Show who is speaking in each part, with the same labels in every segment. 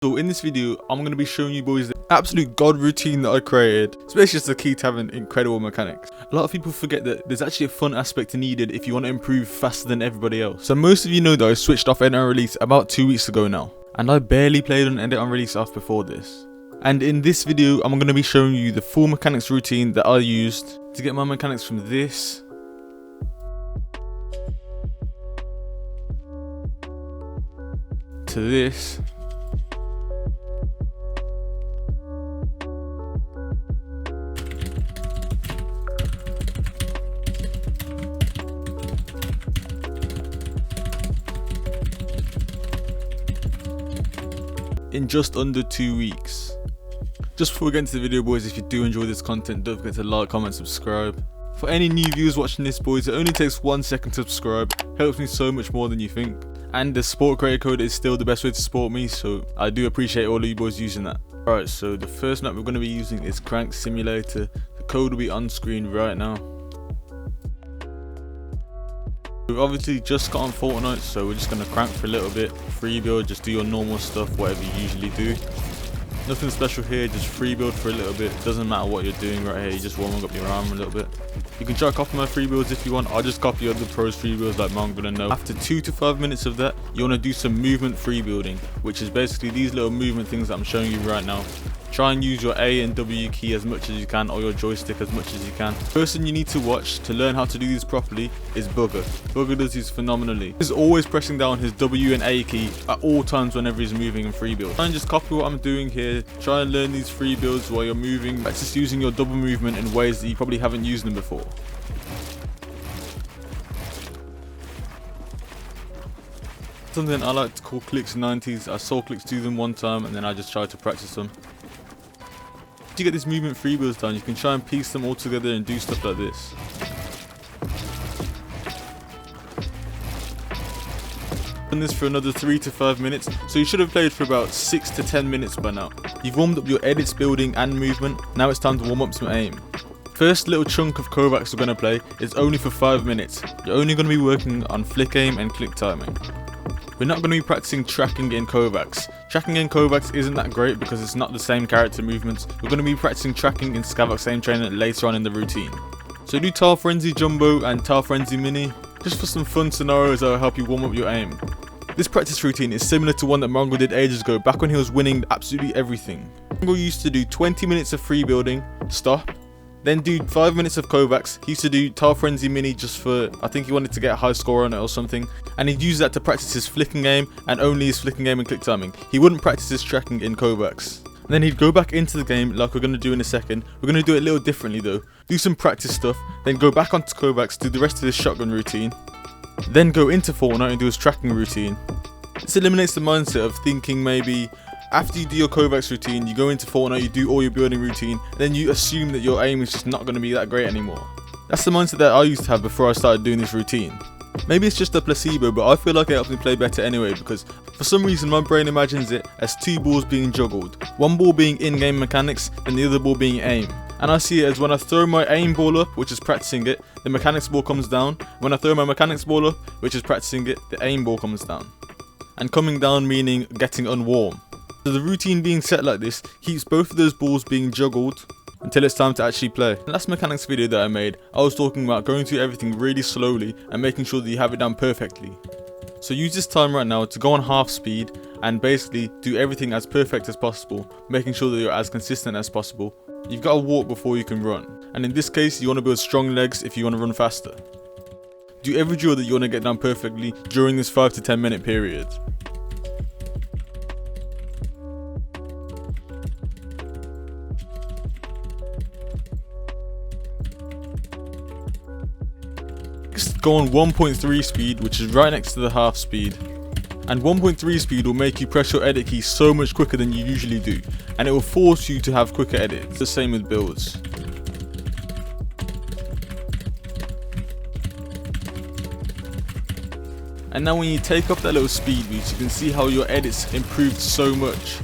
Speaker 1: So in this video, I'm going to be showing you boys the absolute god routine that I created. It's basically just the key to having incredible mechanics. A lot of people forget that there's actually a fun aspect needed if you want to improve faster than everybody else. So most of you know that I switched off edit on release about 2 weeks ago now. And I barely played on edit on release off before this. And in this video, I'm going to be showing you the full mechanics routine that I used to get my mechanics from this to this. In just under 2 weeks. Just before we get into the video, boys, if you do enjoy this content, don't forget to like, comment, subscribe. For any new viewers watching this, boys, it only takes 1 second to subscribe. Helps me so much more than you think. And the support creator code is still the best way to support me, so I do appreciate all of you boys using that. Alright, so the first map we're going to be using is Crank Simulator. The code will be on screen right now. We've obviously just got on Fortnite, so we're just going to crank for a little bit. Free build, just do your normal stuff, whatever you usually do. Nothing special here, just free build for a little bit. Doesn't matter what you're doing right here, you just warming up your arm a little bit. You can try to copy my free builds if you want. I'll just copy other pros free builds like Mongrel and No. After 2 to 5 minutes of that, you want to do some movement free building, which is basically these little movement things that I'm showing you right now. Try and use your A and W key as much as you can, or your joystick as much as you can. The person you need to watch to learn how to do these properly is Bugger. Bugger does these phenomenally. He's always pressing down his W and A key at all times whenever he's moving in free build. Try and just copy what I'm doing here. Try and learn these free builds while you're moving. Practice using your double movement in ways that you probably haven't used them before. Something I like to call clicks 90s. I saw clicks do them one time and then I just tried to practice them. If you get this movement free builds done, you can try and piece them all together and do stuff like this. Done this for another 3 to 5 minutes, so you should have played for about 6 to 10 minutes by now. You've warmed up your edits, building and movement. Now it's time to warm up some aim. First little chunk of Kovaaks we're going to play is only for 5 minutes. You're only going to be working on flick aim and click timing. We're not going to be practicing tracking in Kovaaks. Tracking in Kovaaks isn't that great because it's not the same character movements. We're going to be practicing tracking in Kovaaks Aim Trainer later on in the routine. So do Tile Frenzy Jumbo and Tile Frenzy Mini, just for some fun scenarios that will help you warm up your aim. This practice routine is similar to one that Mongrel did ages ago, back when he was winning absolutely everything. Mongrel used to do 20 minutes of free building, stop, then do 5 minutes of Kovaaks. He used to do Tile Frenzy Mini just for, I think he wanted to get a high score on it or something. And he'd use that to practice his flicking aim and only his flicking aim and click timing. He wouldn't practice his tracking in Kovaaks. And then he'd go back into the game like we're going to do in a second. We're going to do it a little differently though. Do some practice stuff, then go back onto Kovaaks, do the rest of his shotgun routine. Then go into Fortnite and do his tracking routine. This eliminates the mindset of thinking maybe after you do your Kovaaks routine, you go into Fortnite, you do all your building routine, then you assume that your aim is just not going to be that great anymore. That's the mindset that I used to have before I started doing this routine. Maybe it's just a placebo, but I feel like it helps me play better anyway, because for some reason my brain imagines it as 2 balls being juggled. One ball being in-game mechanics and the other ball being aim. And I see it as when I throw my aim ball up, which is practicing it, the mechanics ball comes down. When I throw my mechanics ball up, which is practicing it, the aim ball comes down. And coming down meaning getting unwarm. So the routine being set like this keeps both of those balls being juggled until it's time to actually play. The last mechanics video that I made, I was talking about going through everything really slowly and making sure that you have it done perfectly. So use this time right now to go on half speed and basically do everything as perfect as possible, making sure that you're as consistent as possible. You've got to walk before you can run, and in this case you want to build strong legs if you want to run faster. Do every drill that you want to get done perfectly during this 5 to 10 minute period. Go on 1.3 speed, which is right next to the half speed. And 1.3 speed will make you press your edit key so much quicker than you usually do, and it will force you to have quicker edits. The same with builds. And now when you take up that little speed boost, you can see how your edits improved so much.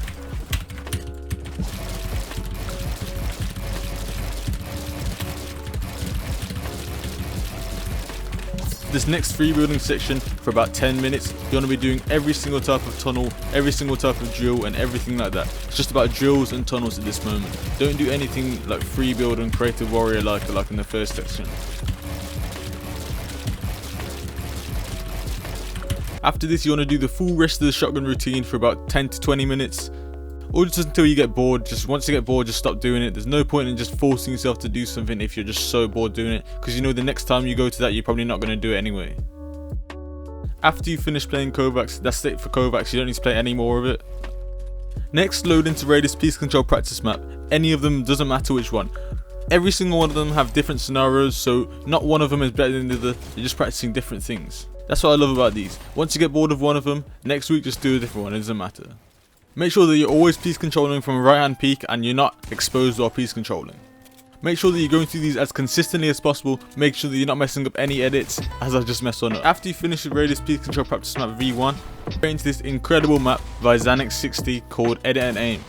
Speaker 1: this next free building section for about 10 minutes. You want to be doing every single type of tunnel, every single type of drill and everything like that. It's just about drills and tunnels at this moment. Don't do anything like free build and creative warrior like in the first section. After this, you want to do the full rest of the shotgun routine for about 10 to 20 minutes. Or just until you get bored. Just once you get bored, just stop doing it. There's no point in just forcing yourself to do something if you're just so bored doing it, because you know the next time you go to that, you're probably not going to do it anyway. After you finish playing Kovaaks, that's it for Kovaaks. You don't need to play any more of it. Next, load into Raiders Peace Control practice map. Any of them, doesn't matter which one. Every single one of them have different scenarios, so not one of them is better than the other. You're just practicing different things. That's what I love about these. Once you get bored of one of them, next week just do a different one. It doesn't matter. Make sure that you're always piece controlling from a right hand peak and you're not exposed or piece controlling. Make sure that you're going through these as consistently as possible. Make sure that you're not messing up any edits as I just messed one up. After you finish with Raiders Peace Control Practice Map V1, go into this incredible map by Xanax60 called Edit and Aim.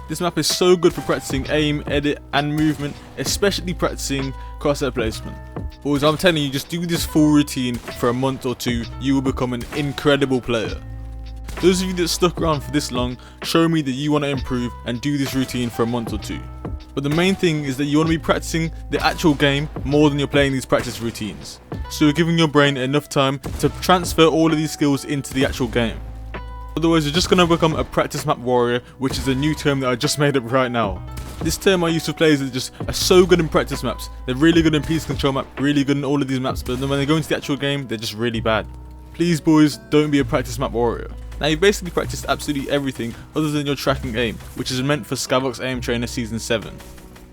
Speaker 1: This map is so good for practicing aim, edit and movement, especially practicing crosshair placement. Boys, I'm telling you, just do this full routine for a month or two, you will become an incredible player. Those of you that stuck around for this long, show me that you want to improve and do this routine for a month or two. But the main thing is that you want to be practicing the actual game more than you're playing these practice routines. So you're giving your brain enough time to transfer all of these skills into the actual game. Otherwise you're just going to become a practice map warrior, which is a new term that I just made up right now. This term I use for players that just are so good in practice maps. They're really good in peace control map, really good in all of these maps, but then when they go into the actual game, they're just really bad. Please boys, don't be a practice map warrior. Now you've basically practiced absolutely everything other than your tracking aim, which is meant for Kovaaks Aim Trainer Season 7.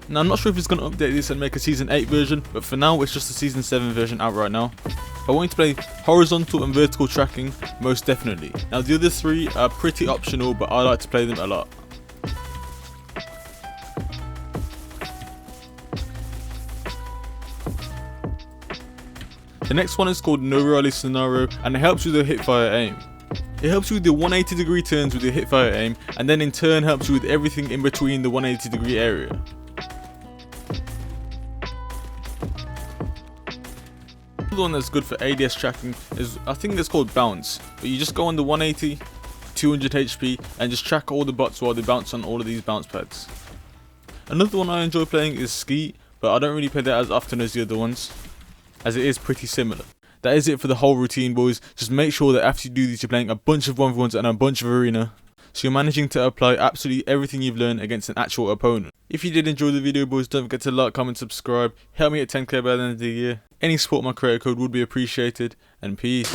Speaker 1: Now I'm not sure if it's going to update this and make a Season 8 version, but for now it's just a Season 7 version out right now. If I want you to play horizontal and vertical tracking, most definitely. Now the other three are pretty optional, but I like to play them a lot. The next one is called No Rally Scenario, and it helps you with the hipfire aim. It helps you with the 180 degree turns with your hipfire aim, and then in turn helps you with everything in between the 180 degree area. The one that's good for ADS tracking is, I think it's called Bounce, but you just go on the 180, 200 HP and just track all the bots while they bounce on all of these bounce pads. Another one I enjoy playing is Skeet, but I don't really play that as often as the other ones, as it is pretty similar. That is it for the whole routine, boys. Just make sure that after you do these, you're playing a bunch of 1v1s and a bunch of arena, so you're managing to apply absolutely everything you've learned against an actual opponent. If you did enjoy the video, boys, don't forget to like, comment, subscribe. Help me at 10k by the end of the year. Any support my creator code would be appreciated, and peace.